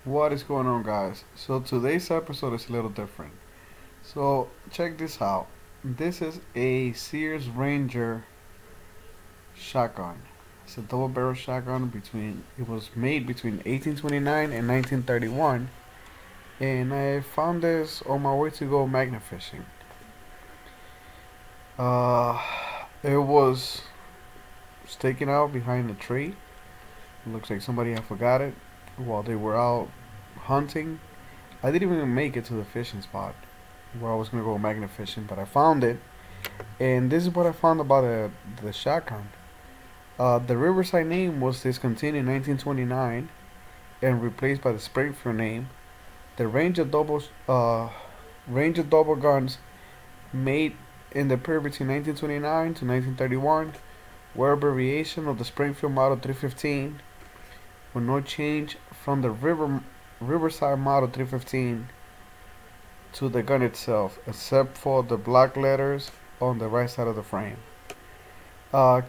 What is going on, guys? So today's episode is a little different. So check this out. This is a Sears Ranger shotgun. It's a double barrel shotgun. It was made between 1829 and 1931, and I found this on my way to go magnet fishing. Uh, it was taken out behind a tree. It looks like somebody had forgot it while they were out hunting. I didn't even make it to the fishing spot where I was gonna go magnet fishing, but I found it, and this is what I found about the shotgun. The Riverside name was discontinued in 1929 and replaced by the Springfield name. The range of double guns made in the period between 1929 to 1931 were a variation of the Springfield Model 315, with no change from the Riverside Model 315 to the gun itself, except for the black letters on the right side of the frame.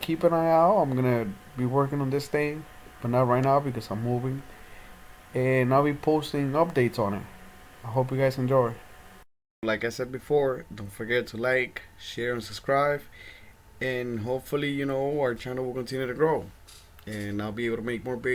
Keep an eye out. I'm gonna be working on this thing, but not right now because I'm moving, and I'll be posting updates on it. I hope you guys enjoy. Like I said before, don't forget to like, share, and subscribe, and hopefully, our channel will continue to grow, and I'll be able to make more videos.